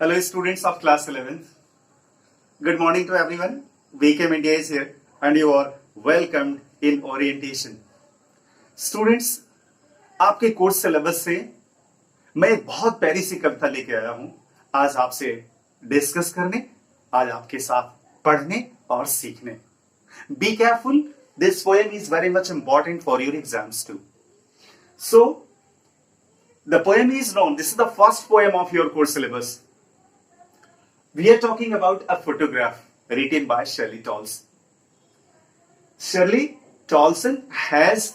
Hello, students of class 11th. Good morning to everyone. VKM India is here and you are welcomed in orientation. Students, आपके course syllabus से मैं एक बहुत प्यारी सी कविता लेके आया हूं आज आपसे डिस्कस करने, आज आपके साथ पढ़ने और सीखने. Be careful, this poem is very much important for your exams too. So, the poem is known, this is the first poem of your course syllabus. We are talking about a photograph written by Shirley Tolson. Shirley Tolson has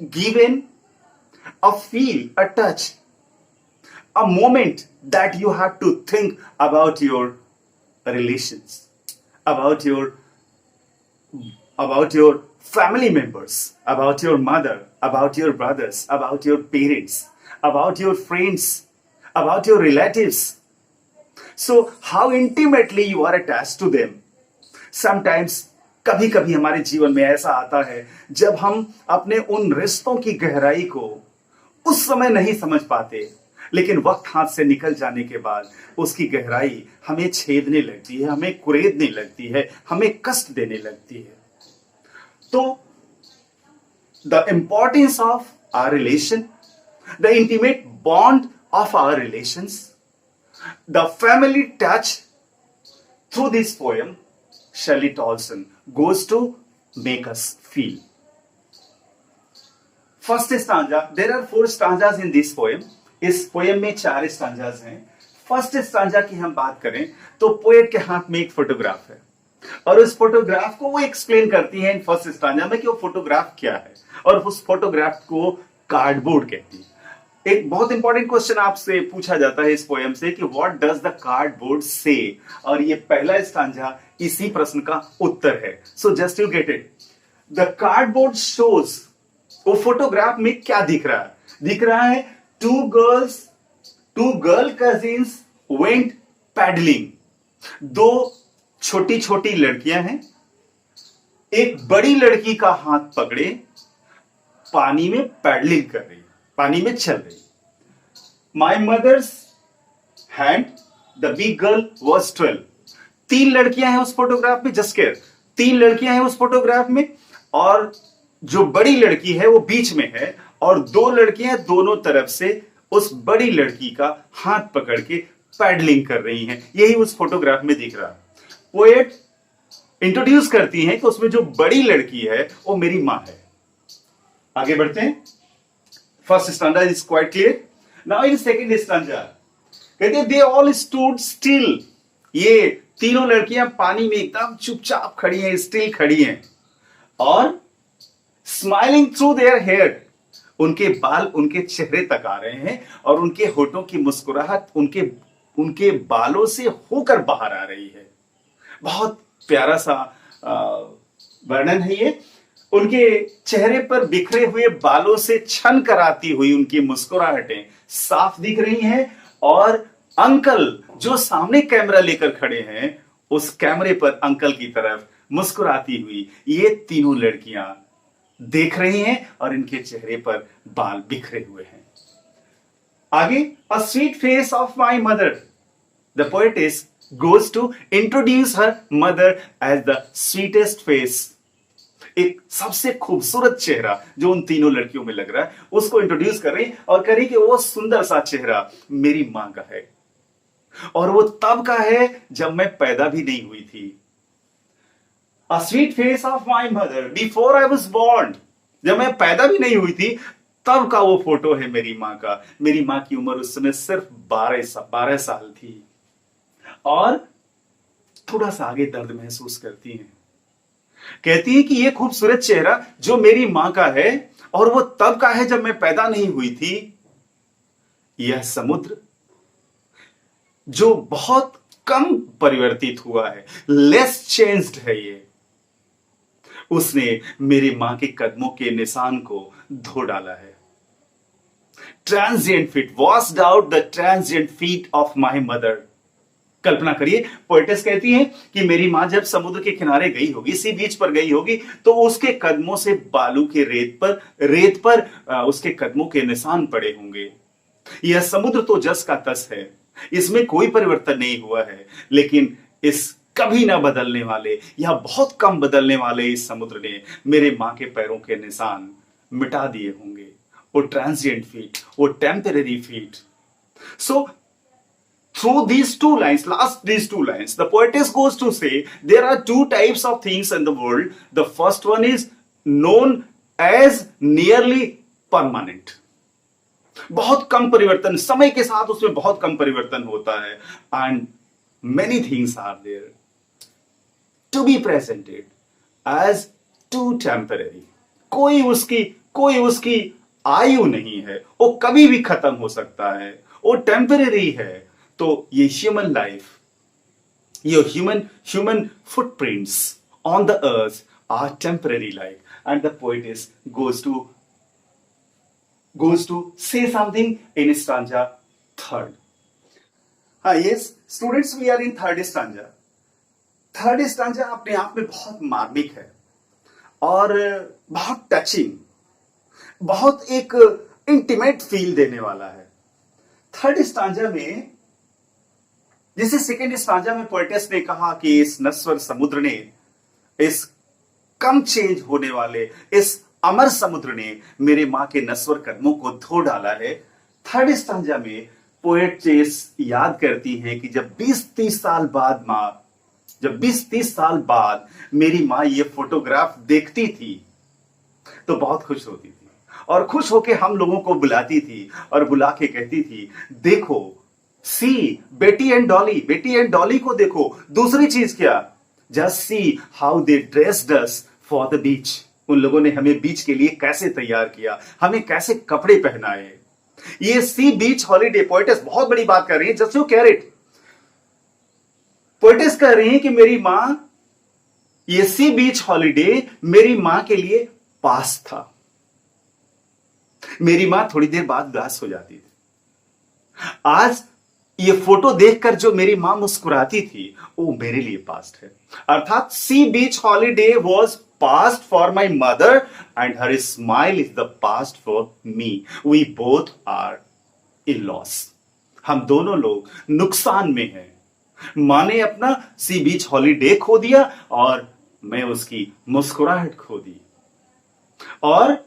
given a feel, a touch, a moment that you have to think about your relations, about your family members, about your mother, about your brothers, about your parents, about your friends, about your relatives. So how intimately you are attached to them. Sometimes कभी कभी हमारे जीवन में ऐसा आता है जब हम अपने उन रिश्तों की गहराई को उस समय नहीं समझ पाते, लेकिन वक्त हाथ से निकल जाने के बाद उसकी गहराई हमें छेदने लगती है, हमें कुरेदने लगती है, हमें कष्ट देने लगती है. तो the importance of our relation, the intimate bond of our relations, the family touch through this poem, Shirley Tolson goes to make us feel. First stanza, there are 4 stanzas in this poem. इस poem में 4 stanzas हैं. First stanza की हम बात करें तो poet के हाथ में एक फोटोग्राफ है और उस फोटोग्राफ को वो एक्सप्लेन करती है इन फर्स्ट स्टांजा में कि वो फोटोग्राफ क्या है और उस फोटोग्राफ को कार्डबोर्ड कहती है. एक बहुत इंपॉर्टेंट क्वेश्चन आपसे पूछा जाता है इस पोएम से कि व्हाट डज द कार्डबोर्ड से, और ये पहला स्टांजा इसी प्रश्न का उत्तर है. So just you get it. The cardboard shows, वो फोटोग्राफ में क्या दिख रहा है? दिख रहा है two girl cousins went paddling. 2 छोटी छोटी लड़कियां हैं, एक बड़ी लड़की का हाथ पकड़े पानी में पैडलिंग कर रही, पानी में चल रही. My mother's hand, the big girl was 12. 3 लड़कियां हैं उस फोटोग्राफ में. जस्ट केयर, 3 लड़कियां हैं उस फोटोग्राफ में और जो बड़ी लड़की है वो बीच में है और 2 लड़कियां दोनों तरफ से उस बड़ी लड़की का हाथ पकड़ के पैडलिंग कर रही हैं. यही उस फोटोग्राफ में दिख रहा है. पोएट इंट्रोड्यूस करती हैं कि उसमें जो बड़ी लड़की है वो मेरी मां है. आगे बढ़ते हैं. First stanza is quite clear. Now in second stanza कहते हैं दे ऑल स्टूड स्टिल. ये तीनों लड़कियां पानी में एकदम चुपचाप खड़ी हैं, स्टिल खड़ी हैं और स्माइलिंग थ्रू देयर हेयर. उनके बाल उनके चेहरे तक आ रहे हैं और उनके होठों की मुस्कुराहट उनके बालों से होकर बाहर आ रही है. बहुत प्यारा सा वर्णन है ये. उनके चेहरे पर बिखरे हुए बालों से छन कराती हुई उनकी मुस्कुराहटें साफ दिख रही हैं और अंकल जो सामने कैमरा लेकर खड़े हैं उस कैमरे पर अंकल की तरफ मुस्कुराती हुई ये तीनों लड़कियां देख रही हैं और इनके चेहरे पर बाल बिखरे हुए हैं. आगे, a sweet face of my mother. The poetess goes to introduce her mother as the sweetest face. एक सबसे खूबसूरत चेहरा जो उन तीनों लड़कियों में लग रहा है उसको इंट्रोड्यूस कर रही और कह रही कि वो सुंदर सा चेहरा मेरी मां का है और वो तब का है जब मैं पैदा भी नहीं हुई थी. A sweet face of my mother before I was born. जब मैं पैदा भी नहीं हुई थी तब का वो फोटो है मेरी मां का. मेरी मां की उम्र उस समय सिर्फ 12 साल थी और थोड़ा सा आगे दर्द महसूस करती हैं. कहती है कि ये खूबसूरत चेहरा जो मेरी मां का है और वो तब का है जब मैं पैदा नहीं हुई थी. यह समुद्र जो बहुत कम परिवर्तित हुआ है, लेस चेंज्ड है, ये उसने मेरी मां के कदमों के निशान को धो डाला है. Transient feet washed out the transient feet of my mother. कल्पना करिए, पोएटेस कहती है कि मेरी मां जब समुद्र के किनारे गई होगी, सी बीच पर गई होगी, तो उसके कदमों से बालू के रेत पर उसके कदमों के निशान पड़े होंगे. यह समुद्र तो जस का तस है, इसमें कोई परिवर्तन नहीं हुआ है, लेकिन इस कभी ना बदलने वाले या बहुत कम बदलने वाले इस समुद्र ने मेरे मां के पैरों के निशान मिटा दिए होंगे। वो ट्रांजिएंट फीट, वो temporary feet. So through these two lines, these two lines, the poetess goes to say there are two types of things in the world. The first one is known as nearly permanent. बहुत कम परिवर्तन, समय के साथ उसमें बहुत कम परिवर्तन होता है। And many things are there to be presented as too temporary. कोई उसकी आयु नहीं है, वो कभी भी खत्म हो सकता है, वो टेम्पररी है। तो ये ह्यूमन लाइफ, ये human footprints on the earth are temporary life. And the poetess goes to say something in stanza third. Yes, students, we are in third stanza. Third stanza अपने आप में बहुत मार्मिक है और बहुत टचिंग, बहुत एक इंटीमेट फील देने वाला है। थर्ड स्टांजा में, जैसे सेकेंड स्टांजा में पोएटिस ने कहा कि इस नश्वर समुद्र ने, इस कम चेंज होने वाले इस अमर समुद्र ने मेरे मां के नश्वर कदमों को धो डाला है। थर्ड स्टांजा में पोएटिस याद करती हैं कि जब 20-30 साल बाद मेरी मां ये फोटोग्राफ देखती थी तो बहुत खुश होती थी, और खुश होके हम लोगों को बुलाती थी और बुला के कहती थी, देखो सी बेटी एंड डॉली को देखो। दूसरी चीज क्या, just see how they dressed us for the beach. उन लोगों ने हमें बीच के लिए कैसे तैयार किया, हमें कैसे कपड़े पहनाए। ये सी बीच हॉलीडे, पोएटिस बहुत बड़ी बात कर रही है, just you care it. Poetess कह रही है कि मेरी मां, ये सी बीच हॉलीडे मेरी मां के लिए पास था। मेरी मां थोड़ी देर बाद उदास हो जाती थी। आज ये फोटो देखकर जो मेरी मां मुस्कुराती थी वो मेरे लिए पास्ट है। अर्थात sea beach holiday was past for my mother and her smile is the past for me. We both are in loss. हम दोनों लोग नुकसान में हैं। मां ने अपना सी बीच हॉलीडे खो दिया और मैं उसकी मुस्कुराहट खो दी, और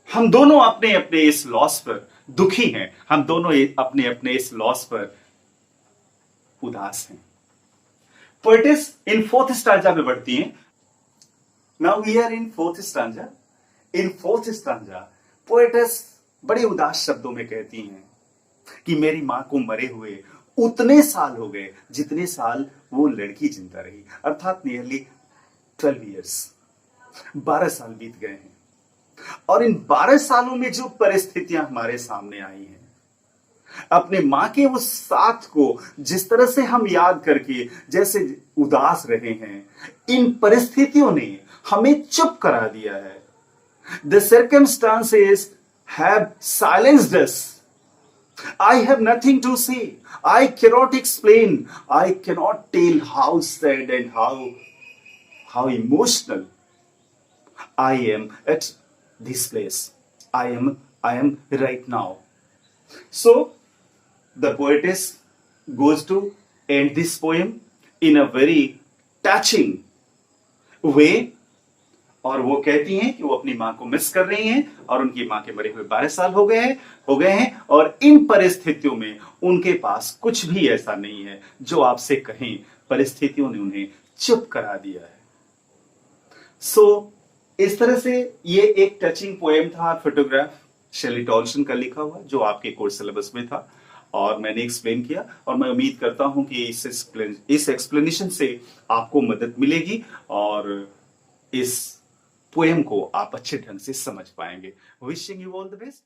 हम दोनों अपने अपने इस लॉस पर दुखी हैं। हम दोनों अपने अपने इस लॉस पर उदास हैं। पोएटिस इन फोर्थ स्टांजा में बढ़ती हैं। Now we are in fourth stanza. In fourth stanza poetess बड़े उदास शब्दों में कहती हैं कि मेरी मां को मरे हुए उतने साल हो गए जितने साल वो लड़की जिंदा रही, अर्थात नियरली 12 ईयर्स। 12 साल बीत गए हैं, और इन 12 सालों में जो परिस्थितियां हमारे सामने आई हैं, अपने मां के उस साथ को जिस तरह से हम याद करके जैसे उदास रहे हैं, इन परिस्थितियों ने हमें चुप करा दिया है। The circumstances have silenced us. I have nothing to say. I cannot explain. I cannot tell how sad and how emotional I am at this place. I am right now. So the poetess goes to end this poem in a very touching way, और वो कहती हैं कि वो अपनी मां को miss कर रही हैं और उनकी मां के मरे हुए 12 साल हो गए हैं, और इन परिस्थितियों में उनके पास कुछ भी ऐसा नहीं है जो आपसे कहें। परिस्थितियों ने उन्हें चुप करा दिया है। सो इस तरह से ये एक टचिंग पोएम था, फोटोग्राफ, शेली टॉल्सन का लिखा हुआ, जो आपके कोर्स सिलेबस में था और मैंने एक्सप्लेन किया, और मैं उम्मीद करता हूं कि इस एक्सप्लेनेशन से आपको मदद मिलेगी और इस पोएम को आप अच्छे ढंग से समझ पाएंगे। Wishing you all the best.